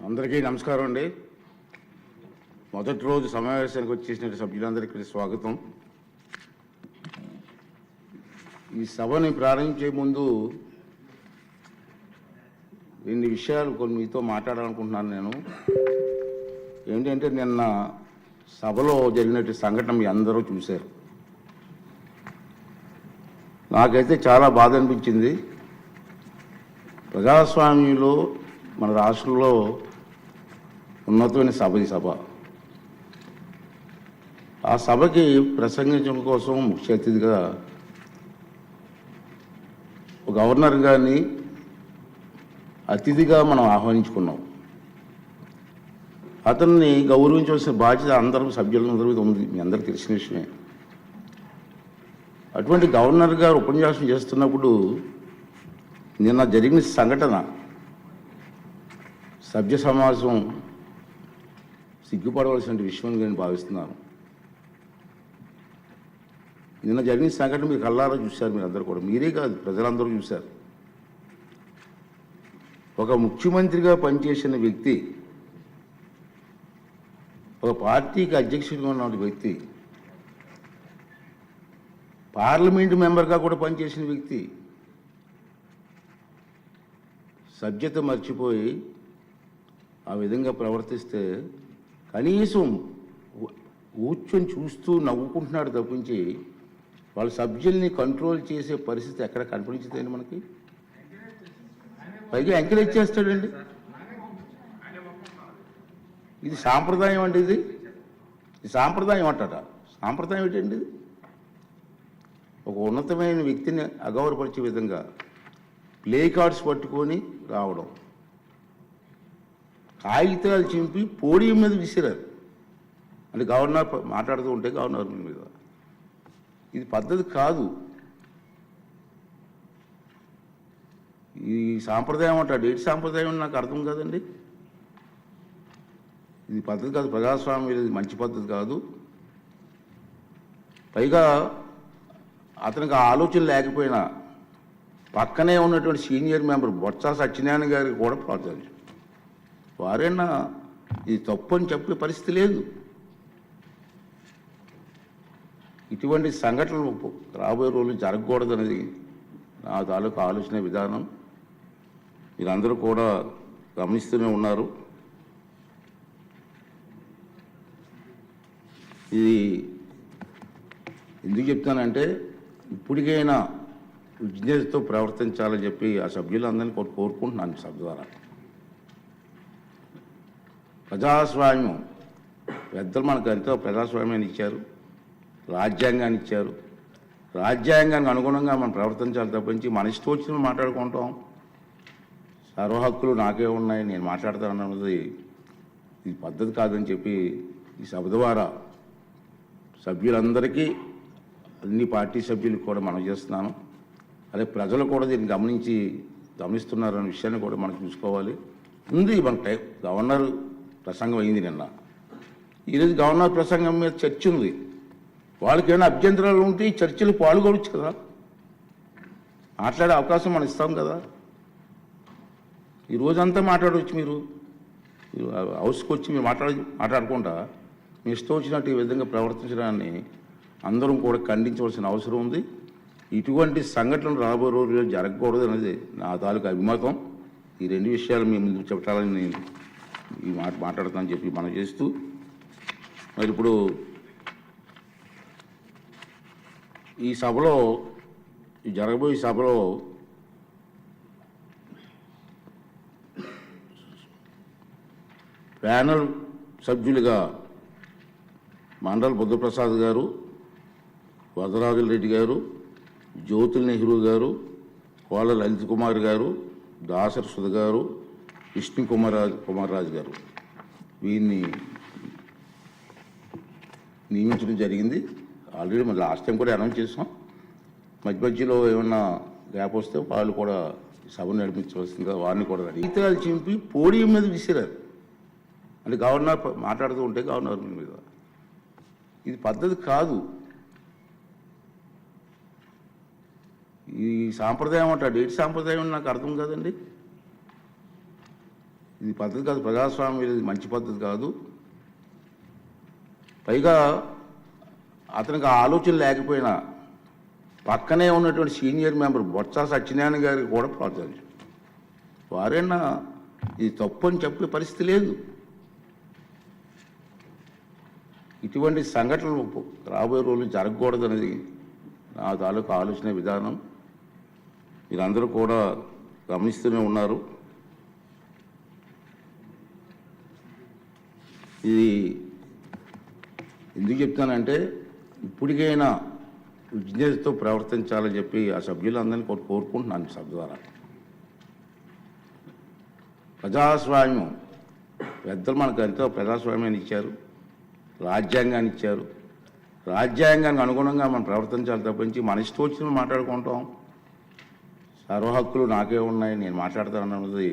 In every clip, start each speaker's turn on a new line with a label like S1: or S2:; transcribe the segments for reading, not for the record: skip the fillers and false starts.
S1: అందరికీ నమస్కారం అండి. మొదటి రోజు సమావేశానికి వచ్చేసిన సభ్యులందరికీ స్వాగతం. ఈ సభని ప్రారంభించే ముందు రెండు విషయాలు కొన్ని మీతో మాట్లాడాలనుకుంటున్నాను. నేను ఏంటంటే నిన్న సభలో జరిగినట్టు సంఘటన మీ అందరూ చూశారు. నాకైతే చాలా బాధ అనిపించింది. ప్రజాస్వామ్యంలో మన రాష్ట్రంలో ఉన్నతమైన సభ ఈ సభ. ఆ సభకి ప్రసంగించడం కోసం ముఖ్య అతిథిగా గవర్నర్ గారిని అతిథిగా మనం ఆహ్వానించుకున్నాం. అతన్ని గౌరవించవలసిన బాధ్యత అందరూ సభ్యులందరూ ఉంది, మీ అందరికీ తెలిసిన విషయమే. అటువంటి గవర్నర్ గారు ఉపన్యాసం చేస్తున్నప్పుడు నిన్న జరిగిన సంఘటన సభ్య సమాజం సిగ్గుపడవలసిన విషయం నేను భావిస్తున్నాను. నిన్న జరిగిన సంఘటన మీరు కళ్ళారా చూశారు, మీరు అందరూ కూడా, మీరే కాదు ప్రజలందరూ చూశారు. ఒక ముఖ్యమంత్రిగా పనిచేసిన వ్యక్తి, ఒక పార్టీకి అధ్యక్షుడిగా ఉన్న వ్యక్తి, పార్లమెంటు మెంబర్గా కూడా పనిచేసిన వ్యక్తి సభ్యత మర్చిపోయి ఆ విధంగా ప్రవర్తిస్తే కనీసం కూర్చొని చూస్తూ నవ్వుకుంటున్నాడు తప్పించి వాళ్ళ సభ్యుల్ని కంట్రోల్ చేసే పరిస్థితి ఎక్కడ కనిపించదండి మనకి. పైగా ఎంకరేజ్ చేస్తాడండి. ఇది సాంప్రదాయం అండి. ఇది సాంప్రదాయం అంటారా? సాంప్రదాయం ఏంటండి ఇది? ఒక ఉన్నతమైన వ్యక్తిని అగౌరవపరిచే విధంగా ప్లే కార్డ్స్ పట్టుకొని రావడం, కాగితాలు చింపి పోడియం మీద విసిరారు. అంటే గవర్నర్ మాట్లాడుతూ ఉంటే గవర్నర్ మీద. ఇది పద్ధతి కాదు. ఈ సాంప్రదాయం అంటాడు. ఏంటి సాంప్రదాయం నాకు అర్థం కాదండి. ఇది పద్ధతి కాదు. ప్రజాస్వామ్యం ఇది మంచి పద్ధతి కాదు. పైగా అతనికి ఆలోచన లేకపోయినా పక్కనే ఉన్నటువంటి సీనియర్ మెంబర్ బొత్స సత్యనారాయణ గారికి కూడా ప్రోత్సహించారు. వారైనా ఇది తప్పు అని చెప్పే పరిస్థితి లేదు. ఇటువంటి సంఘటనలు రాబోయే రోజులు జరగకూడదు అనేది నా తాలూకు ఆలోచన విధానం. మీరందరూ కూడా గమనిస్తూనే ఉన్నారు. ఇది ఎందుకు చెప్తానంటే ఇప్పటికైనా విజ్ఞతతో ప్రవర్తించాలని చెప్పి ఆ సభ్యులందరినీ కోరుకుంటున్నాను. సభ ద్వారా ప్రజాస్వామ్యం పెద్దలు మనకు ఎంతో ప్రజాస్వామ్యాన్ని ఇచ్చారు, రాజ్యాంగాన్ని ఇచ్చారు. రాజ్యాంగానికి అనుగుణంగా మనం ప్రవర్తించాలి తప్పించి మన ఇష్టం వచ్చిన మాట్లాడుకుంటాం. సర్వ హక్కులు నాకే ఉన్నాయి, నేను మాట్లాడతానన్నది ఇది పద్ధతి కాదని చెప్పి ఈ సభ ద్వారా సభ్యులందరికీ, అన్ని పార్టీ సభ్యులకు కూడా మనం చేస్తున్నాను. అదే ప్రజలు కూడా దీన్ని గమనిస్తున్నారనే విషయాన్ని కూడా మనం చూసుకోవాలి. ఉంది మన గవర్నర్ ప్రసంగం అయింది నిన్న. ఈరోజు గవర్నర్ ప్రసంగం మీద చర్చ ఉంది. వాళ్ళకి ఏమైనా అభ్యంతరాలు ఉంటే ఈ చర్చలు పాల్గొనవచ్చు కదా, మాట్లాడే అవకాశం మనం ఇస్తాం కదా. ఈ రోజంతా మాట్లాడవచ్చు. మీరు హౌస్కి వచ్చి మీరు మాట్లాడుకుంటా మీ ఇష్టం వచ్చినట్టు ఈ విధంగా ప్రవర్తించడాన్ని అందరం కూడా ఖండించవలసిన అవసరం ఉంది. ఇటువంటి సంఘటనలు రాబోయే రోజుల్లో జరగకూడదు అనేది నా తాలూకు అభిమతం. ఈ రెండు విషయాలు మీ ముందు చెప్పాలని నేను ఈ మాట్లాడతానని చెప్పి మనం చేస్తూ, మరి ఇప్పుడు ఈ సభలో, ఈ జరగబోయే సభలో ప్యానల్ సభ్యులుగా మండల్ బుద్ధప్రసాద్ గారు, వరదరాజుల రెడ్డి గారు, జ్యోతుల్ నెహ్రూ గారు, కోళ్ళ లలిత్ కుమార్ గారు, దాసరి సుధ గారు, విష్ణు కుమార్ రాజు గారు వీరిని నియమించడం జరిగింది. ఆల్రెడీ మరి లాస్ట్ టైం కూడా అనౌన్స్ చేసాం. మధ్యలో ఏమన్నా గ్యాప్ వస్తే వాళ్ళు కూడా సభను నడిపించవలసిందిగా వారిని కూడా రైతులు చింపి పోడియం మీద విసిరారు. అంటే గవర్నర్ మాట్లాడుతూ ఉంటే గవర్నర్ మీద ఇది పద్ధతి కాదు. ఈ సాంప్రదాయం అంటాడు, ఏంటి సాంప్రదాయం నాకు అర్థం కాదండి. ఇది పద్ధతి కాదు, ప్రజాస్వామ్యం ఇది మంచి పద్ధతి కాదు. పైగా అతనికి ఆ ఆలోచన లేకపోయినా పక్కనే ఉన్నటువంటి సీనియర్ మెంబర్ బొత్స సత్యనారాయణ గారికి కూడా ప్రోత్సహించారు. వారైనా ఇది తప్పు అని చెప్పే పరిస్థితి లేదు. ఇటువంటి సంఘటనలు రాబోయే రోజులు జరగకూడదనేది నా తాలూకు ఆలోచన విధానం. మీరందరూ కూడా గమనిస్తూనే ఉన్నారు. ఇది ఎందుకు చెప్తానంటే ఇప్పటికైనా విజ్ఞతతో ప్రవర్తించాలని చెప్పి ఆ సభ్యులందరినీ కోరుకుంటున్నాను. సభ ద్వారా ప్రజాస్వామ్యం పెద్దలు మనకు ఎంతో ప్రజాస్వామ్యాన్ని ఇచ్చారు, రాజ్యాంగాన్ని ఇచ్చారు. రాజ్యాంగానికి అనుగుణంగా మనం ప్రవర్తించాలి తప్పించి మన ఇష్టం వచ్చిన మాట్లాడుకుంటాం. సర్వ హక్కులు నాకే ఉన్నాయి, నేను మాట్లాడతానన్నది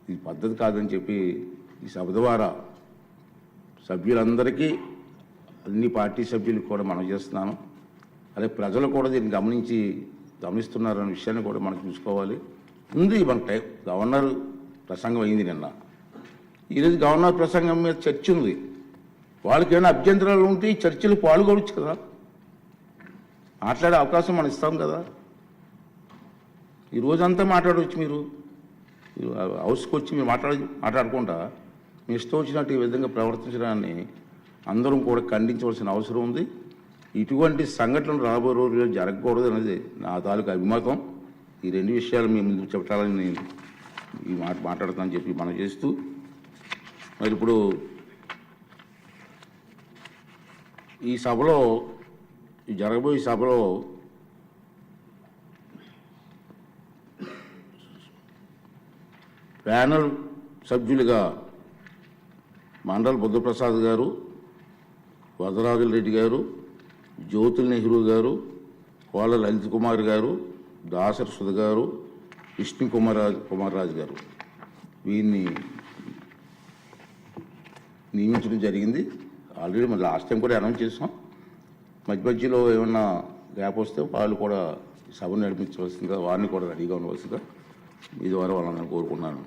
S1: ఇది పద్ధతి కాదని చెప్పి ఈ సభ ద్వారా సభ్యులందరికీ, అన్ని పార్టీ సభ్యులకు కూడా మనం చేస్తున్నాను. అదే ప్రజలు కూడా దీన్ని గమనిస్తున్నారనే విషయాన్ని కూడా మనం చూసుకోవాలి. ఉంది మన టైం. గవర్నర్ ప్రసంగం అయింది నిన్న. ఈరోజు గవర్నర్ ప్రసంగం మీద చర్చ ఉంది. వాళ్ళకి ఏమైనా అభ్యంతరాలు ఉంటే ఈ చర్చలు పాల్గొనవచ్చు కదా, మాట్లాడే అవకాశం మనం ఇస్తాం కదా. ఈ రోజంతా మాట్లాడవచ్చు. మీరు హౌస్కి వచ్చి మీరు మాట్లాడకుండా మీ ఇష్టం వచ్చినట్టు ఈ విధంగా ప్రవర్తించడాన్ని అందరం కూడా ఖండించవలసిన అవసరం ఉంది. ఇటువంటి సంఘటనలు రాబోయే రోజుల్లో జరగకూడదు అనేది నా తాలూకు అభిమతం. ఈ రెండు విషయాలు మీ ముందు చెప్పాలని నేను ఈ మాట్లాడుతానని చెప్పి మనం చేస్తూ, మరి ఇప్పుడు ఈ సభలో, ఈ జరగబోయే సభలో ప్యానల్ సభ్యులుగా మండల్ బుద్ధప్రసాద్ గారు, వరదరాజుల రెడ్డి గారు, జ్యోతుల నెహ్రూ గారు, కోళ్ళ లలిత్ కుమార్ గారు, దాసరి సుధ గారు, విష్ణు కుమార్ రాజు గారు వీరిని నియమించడం జరిగింది. ఆల్రెడీ మరి లాస్ట్ టైం కూడా అనౌన్స్ చేసాం. మధ్యలో ఏమన్నా గ్యాప్ వస్తే వాళ్ళు కూడా సభను నడిపించవలసిందిగా వారిని కూడా రెడీగా ఉండవలసిందిగా మీ ద్వారా వాళ్ళని కోరుకున్నాను.